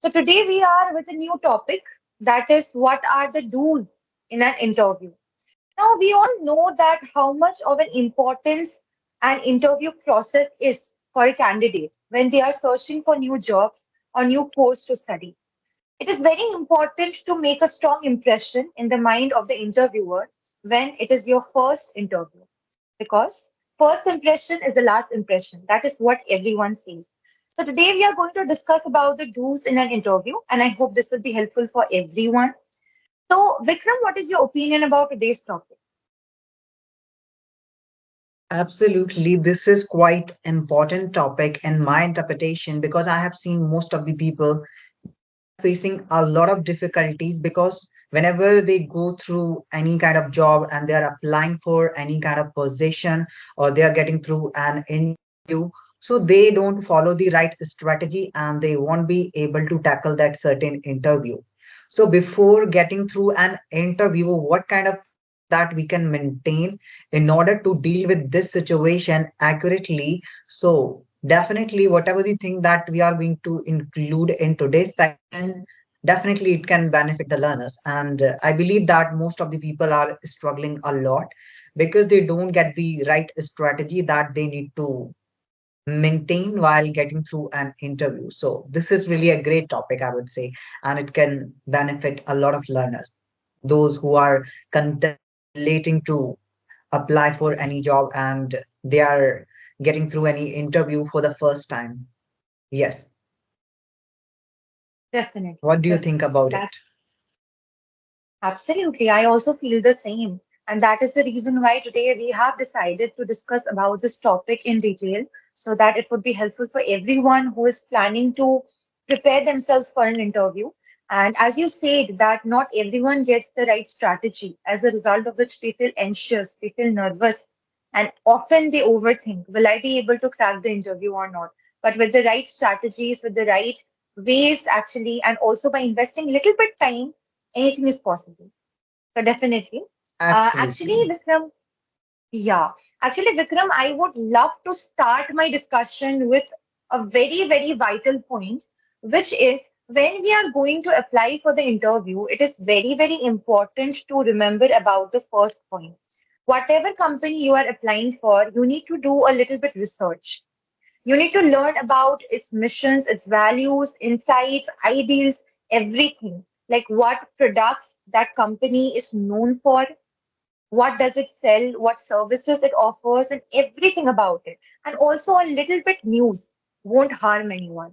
So today we are with a new topic, that is what are the do's in an interview. Now we all know that how much of an importance an interview process is for a candidate when they are searching for new jobs or new course to study. It is very important to make a strong impression in the mind of the interviewer when it is your first interview. Because first impression is the last impression. That is what everyone says. So today we are going to discuss about the do's in an interview, and I hope this will be helpful for everyone. So, Vikram, what is your opinion about today's topic? Absolutely, this is quite important topic in my interpretation because I have seen most of the people they are facing a lot of difficulties because whenever they go through any kind of job and they are applying for any kind of position or they are getting through an interview, so they don't follow the right strategy and they won't be able to tackle that certain interview. So before getting through an interview, what kind of things that we can maintain in order to deal with this situation accurately. So definitely whatever the thing that we are going to include in today's section, definitely it can benefit the learners. And I believe that most of the people are struggling a lot because they don't get the right strategy that they need to maintain while getting through an interview. So this is really a great topic, I would say, and it can benefit a lot of learners, those who are contemplating to apply for any job and they are getting through any interview for the first time. Yes. Definitely, What do you think definitely. about it? That's absolutely. I also feel the same. And that is the reason why today we have decided to discuss about this topic in detail so that it would be helpful for everyone who is planning to prepare themselves for an interview. And as you said, that not everyone gets the right strategy, as a result of which they feel anxious, they feel nervous, and often they overthink, will I be able to crack the interview or not? But with the right strategies, with the right ways, actually, and also by investing little bit time, anything is possible. So definitely. Actually, Absolutely. Vikram, yeah. Actually, Vikram, I would love to start my discussion with a very, very vital point, which is when we are going to apply for the interview, it is very, very important to remember about the first point. Whatever company you are applying for, you need to do a little bit research. You need to learn about its missions, its values, insights, ideals, everything. Like what products that company is known for, what does it sell, what services it offers, and everything about it. And also a little bit news won't harm anyone.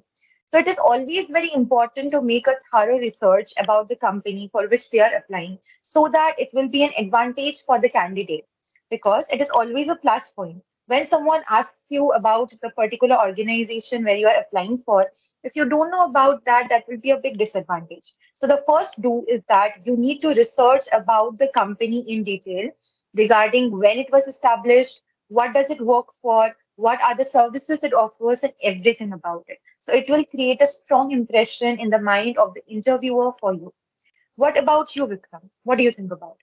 So it is always very important to make a thorough research about the company for which they are applying so that it will be an advantage for the candidate because it is always a plus point. When someone asks you about the particular organization where you are applying for, if you don't know about that, that will be a big disadvantage. So the first do is that you need to research about the company in detail regarding when it was established, what does it work for, what are the services it offers, and everything about it. So it will create a strong impression in the mind of the interviewer for you. What about you, Vikram? What do you think about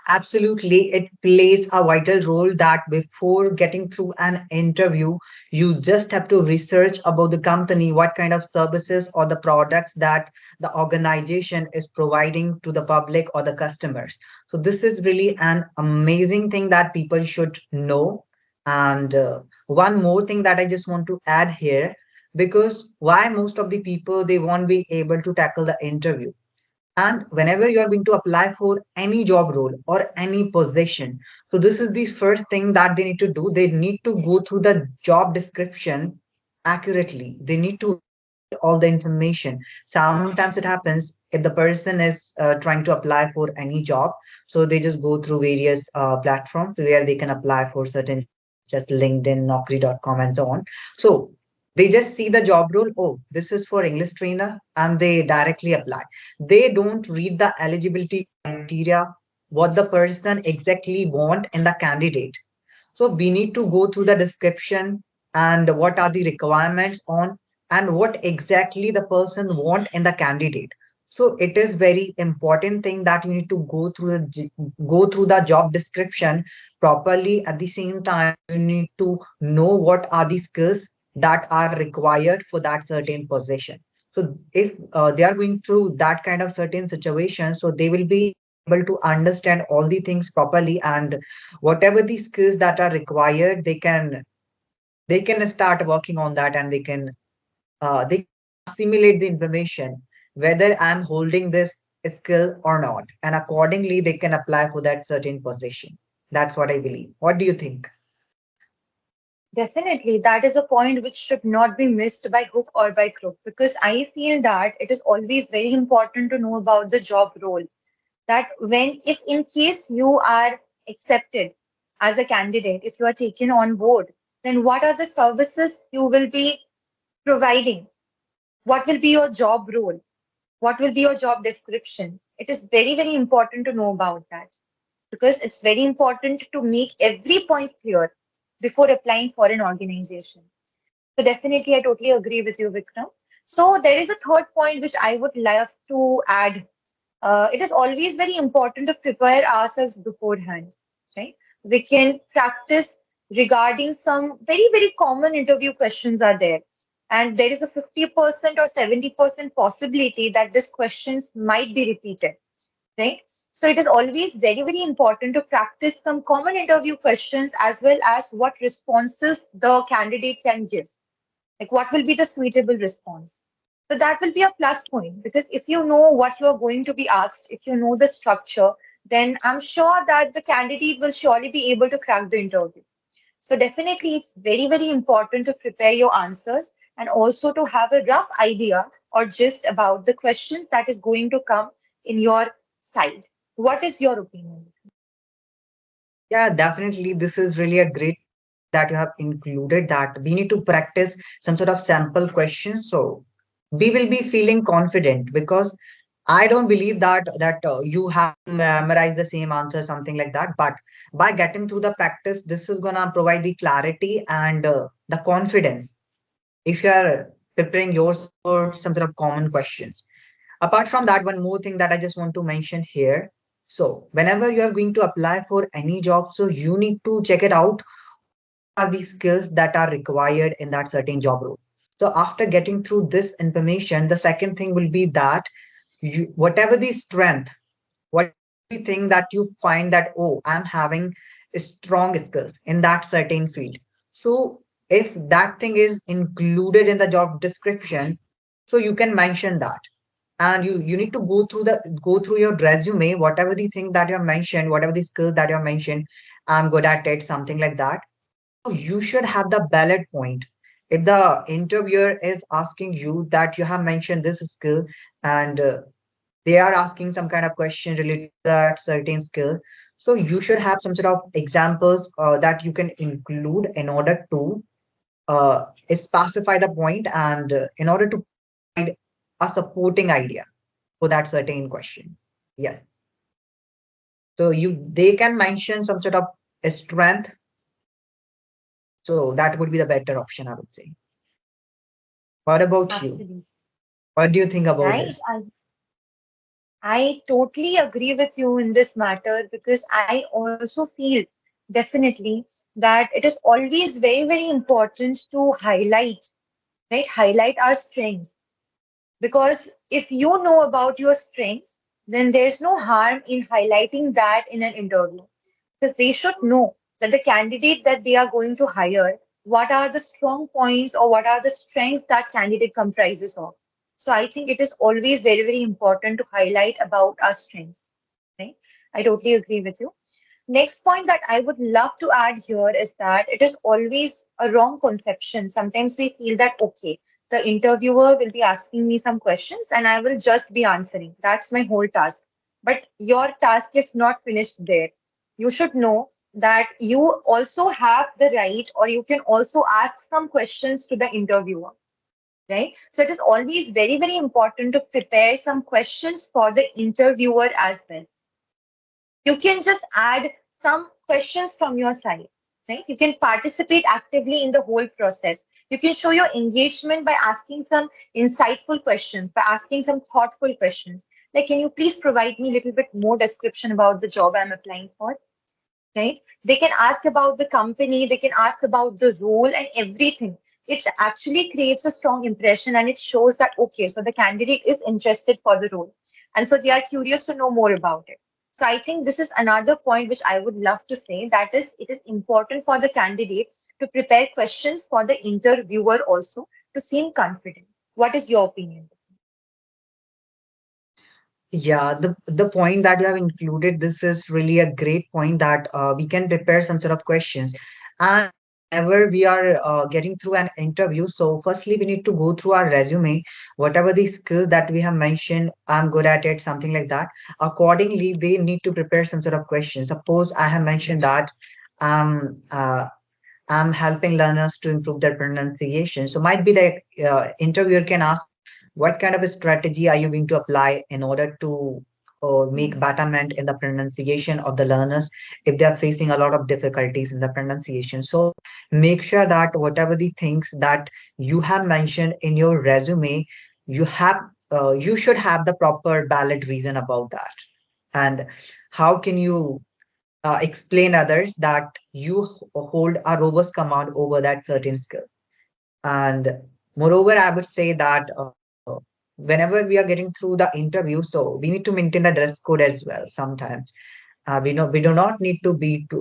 Absolutely, it plays a vital role that before getting through an interview, you just have to research about the company, what kind of services or the products that the organization is providing to the public or the customers. So, this is really an amazing thing that people should know. And one more thing that I just want to add here, because why most of the people they won't be able to tackle the interview, and whenever you are going to apply for any job role or any position, so this is the first thing that they need to do. They need to go through the job description accurately. They need to read all the information. Sometimes it happens if the person is trying to apply for any job, so they just go through various platforms where they can apply for certain jobs such as LinkedIn, Naukri.com, and so on. So they just see the job role. Oh, this is for English trainer, and they directly apply. They don't read the eligibility criteria, what the person exactly want in the candidate. So we need to go through the description and what are the requirements on and what exactly the person want in the candidate. So it is very important thing that you need to go through the job description properly. At the same time, you need to know what are the skills that are required for that certain position. So if they are going through that kind of certain situation, so they will be able to understand all the things properly, and whatever the skills that are required, they can start working on that, and they can assimilate the information whether I'm holding this skill or not, and accordingly they can apply for that certain position. That's what I believe. What do you think? Definitely, that is a point which should not be missed by hook or by crook, because I feel that it is always very important to know about the job role. That when, if in case you are accepted as a candidate, if you are taken on board, then what are the services you will be providing? What will be your job role? What will be your job description? It is very, very important to know about that, because it's very important to make every point clear before applying for an organization. So definitely, I totally agree with you, Vikram. So there is a third point which I would love to add. It is always very important to prepare ourselves beforehand, right? We can practice regarding some very, very common interview questions are there. And there is a 50% or 70% possibility that these questions might be repeated, right? So it is always very, very important to practice some common interview questions as well as what responses the candidate can give. Like what will be the suitable response? So that will be a plus point, because if you know what you are going to be asked, if you know the structure, then I'm sure that the candidate will surely be able to crack the interview. So definitely it's very, very important to prepare your answers and also to have a rough idea or gist about the questions that is going to come in your side. What is your opinion? Yeah, definitely. This is really a great point that you have included, that we need to practice some sort of sample questions. So we will be feeling confident, because I don't believe that you have to memorize the same answer, something like that. But by getting through the practice, this is gonna provide the clarity and the confidence if you are preparing yourself for some sort of common questions. Apart from that, one more thing that I just want to mention here. So, whenever you are going to apply for any job, so you need to check it out. What are the skills that are required in that certain job role? So, after getting through this information, the second thing will be that whatever the strength, whatever the thing that you find that, oh, I'm having strong skills in that certain field. So, if that thing is included in the job description, so you can mention that, and you need to go through your resume, whatever the thing that you have mentioned, whatever the skills that you have mentioned, I'm good at it, something like that. So you should have the bullet point. If the interviewer is asking you that you have mentioned this skill, and they are asking some kind of question related to that certain skill, so you should have some sort of examples that you can include in order to specify the point, and in order to provide a supporting idea for that certain question. Yes. So they can mention some sort of a strength. So that would be the better option, I would say. What about you? Absolutely. What do you think about Right. this? I totally agree with you in this matter, because I also feel definitely that it is always very, very important to highlight, right? Highlight our strengths. Because if you know about your strengths, then there's no harm in highlighting that in an interview. Because they should know that the candidate that they are going to hire, what are the strong points or what are the strengths that candidate comprises of. So I think it is always very, very important to highlight about our strengths. Right? I totally agree with you. Next point that I would love to add here is that it is always a wrong conception. Sometimes we feel that, okay, the interviewer will be asking me some questions and I will just be answering. That's my whole task. But your task is not finished there. You should know that you also have the right, or you can also ask some questions to the interviewer, right? So it is always very, very important to prepare some questions for the interviewer as well. You can just add some questions from your side, right? You can participate actively in the whole process. You can show your engagement by asking some insightful questions, by asking some thoughtful questions. Like, can you please provide me a little bit more description about the job I'm applying for? right? They can ask about the company, they can ask about the role and everything. It actually creates a strong impression and it shows that, okay, so the candidate is interested for the role. And so they are curious to know more about it. So I think this is another point which I would love to say, that is, it is important for the candidate to prepare questions for the interviewer also to seem confident. What is your opinion? Yeah, the point that you have included, this is really a great point that we can prepare some sort of questions. And whenever we are getting through an interview, so firstly we need to go through our resume, whatever the skills that we have mentioned, I'm good at it, something like that. Accordingly, they need to prepare some sort of questions. Suppose I have mentioned that um uh, I'm helping learners to improve their pronunciation. So might be the interviewer can ask, what kind of a strategy are you going to apply in order to make betterment in the pronunciation of the learners if they are facing a lot of difficulties in the pronunciation? So make sure that whatever the things that you have mentioned in your resume, you have you should have the proper valid reason about that. And how can you explain others that you hold a robust command over that certain skill. And moreover, I would say that whenever we are getting through the interview, so we need to maintain the dress code as well. Sometimes we do not need to be to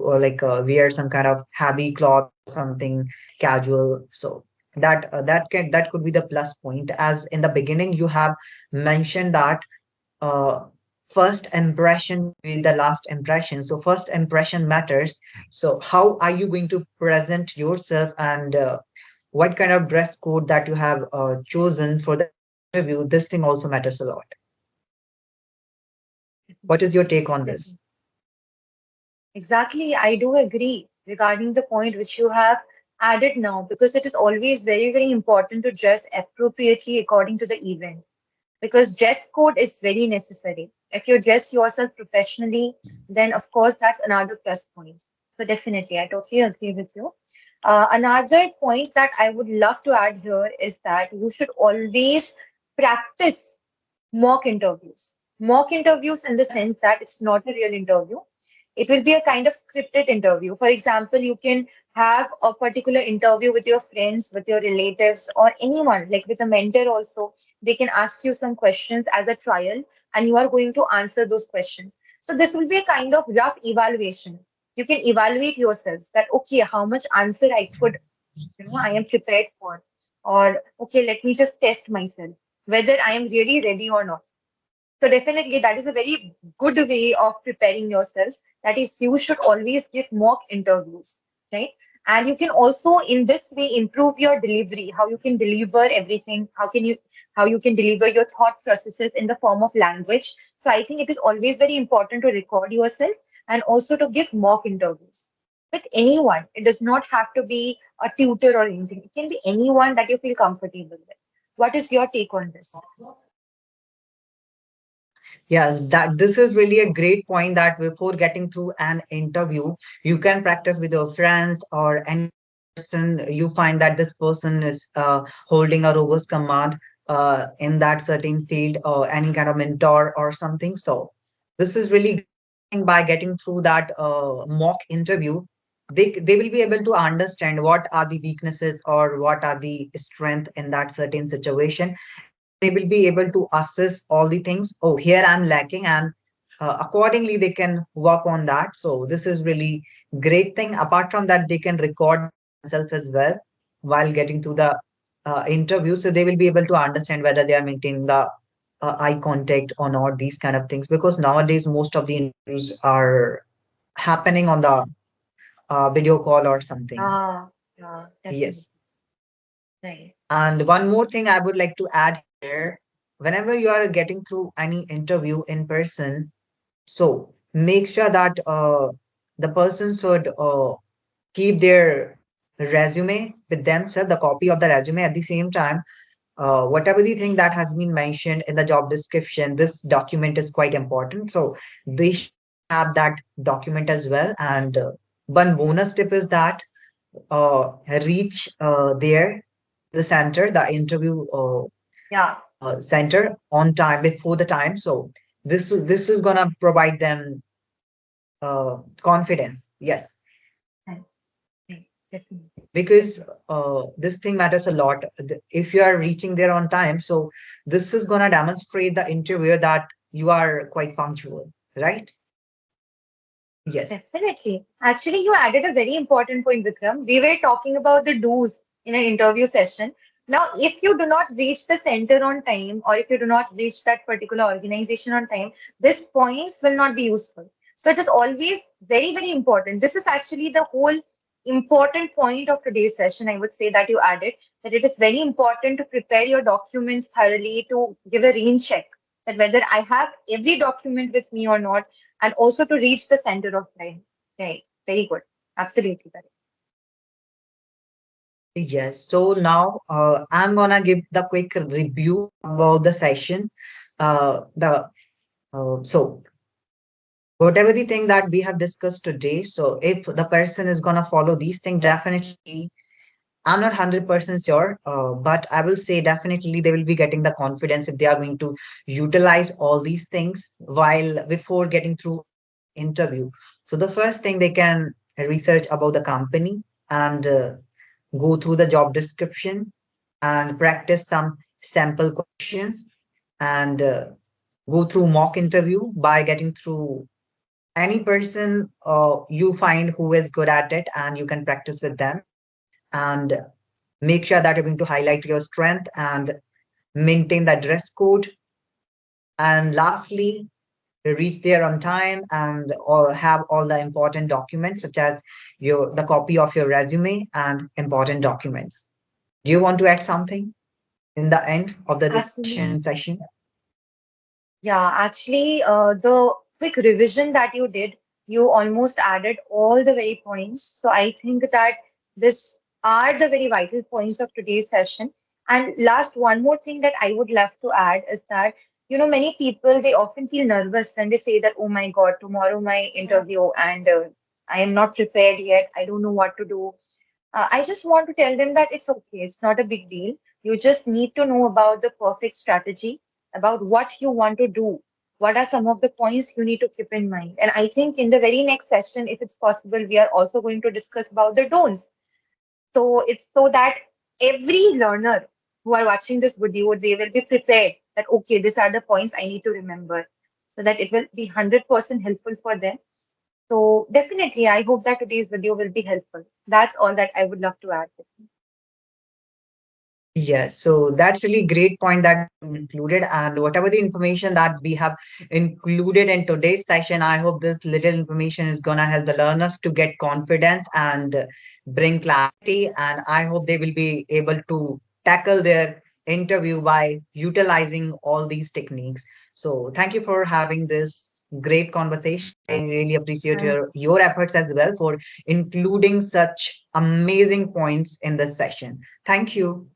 wear some kind of heavy cloth or something casual. So that could be the plus point. As in the beginning, you have mentioned that uh, first impression will be the last impression. So first impression matters. So how are you going to present yourself, and what kind of dress code that you have chosen for the interview? This thing also matters a lot. What is your take on this? Definitely. Exactly, I do agree regarding the point which you have added now, because it is always very, very important to dress appropriately according to the event. Because dress code is very necessary. If you dress yourself professionally, then of course that's another plus point. So definitely, I totally agree with you. Another point that I would love to add here is that you should always practice mock interviews. Mock interviews in the sense that it's not a real interview. It will be a kind of scripted interview. For example, you can have a particular interview with your friends, with your relatives, or anyone, like with a mentor also. They can ask you some questions as a trial, and you are going to answer those questions. So this will be a kind of rough evaluation. You can evaluate yourselves that, okay, how much answer I could, I am prepared for, or okay, let me just test myself whether I am really ready or not. So definitely that is a very good way of preparing yourselves. That is, you should always give mock interviews, right? And you can also in this way improve your delivery, how you can deliver everything, how you can deliver your thought processes in the form of language. So I think it is always very important to record yourself and also to give mock interviews with anyone. It does not have to be a tutor or anything. It can be anyone that you feel comfortable with. What is your take on this? Yes, that this is really a great point that before getting through an interview, you can practice with your friends or any person you find that this person is holding a robust command in that certain field, or any kind of mentor or something. So this is really great. I think by getting through that mock interview, they will be able to understand what are the weaknesses or what are the strength in that certain situation, and they will be able to assess all the things. Oh, here I'm lacking, and accordingly they can work on that. So this is really great thing. Apart from that, they can record themselves as well while getting to the interview, so they will be able to understand whether they are maintaining the eye contact or not, these kind of things, because nowadays most of the interviews are happening on the video call or something. Ah, yeah, definitely. Yes. Right. And one more thing I would like to add here, whenever you are getting through any interview in person, so make sure that the person should keep their resume with themselves, the copy of the resume. At the same time, whatever the thing that has been mentioned in the job description, this document is quite important. So they should have that document as well. And one bonus tip is that reach there, the center, the interview Yeah. center on time, before the time. So this is gonna provide them confidence. Yes, Right, right, definitely. because this thing matters a lot. If you are reaching there on time, so this is gonna demonstrate the interviewer that you are quite punctual, right? Yes. Definitely. Actually, you added a very important point, Vikram. We were talking about the do's in an interview session. Now, if you do not reach the center on time, or if you do not reach that particular organization on time, these points will not be useful. So it is always very, very important. This is actually the whole important point of today's session. I would say that you added that it is very important to prepare your documents thoroughly, to give a rain check that whether I have every document with me or not, and also to reach the center of time. Right. Very good. Absolutely correct. Yes. So now I'm gonna give the quick review about the session. The so whatever the thing that we have discussed today. So if the person is gonna follow these things, definitely I'm not 100% sure, but I will say definitely they will be getting the confidence if they are going to utilize all these things while before getting through an interview. So the first thing they can research about the company and go through the job description and practice some sample questions and go through mock interview by getting through any person you find who is good at it and you can practice with them and make sure that you're going to highlight your strength and maintain the dress code. And lastly, reach there on time and or have all the important documents such as your the copy of your resume and important documents. Do you want to add something in the end of the Absolutely. discussion session? Yeah, actually, the quick revision that you did, you almost added all the very points. So I think that this are the very vital points of today's session. And last, one more thing that I would love to add is that, many people, they often feel nervous when they say that, oh my God, tomorrow my interview, and I am not prepared yet. I don't know what to do. I just want to tell them that it's okay. It's not a big deal. You just need to know about the perfect strategy, about what you want to do. What are some of the points you need to keep in mind? And I think in the very next session, if it's possible, we are also going to discuss about the don'ts. So it's so that every learner who are watching this video, they will be prepared that, okay, these are the points I need to remember, so that it will be 100% helpful for them. So definitely, I hope that today's video will be helpful. That's all that I would love to add. Yes, so that's really great point that you included, and whatever the information that we have included in today's session, I hope this little information is gonna help the learners to get confidence and bring clarity, and I hope they will be able to tackle their interview by utilizing all these techniques. So thank you for having this great conversation. I really appreciate And your efforts as well for including such amazing points in this session. Thank you.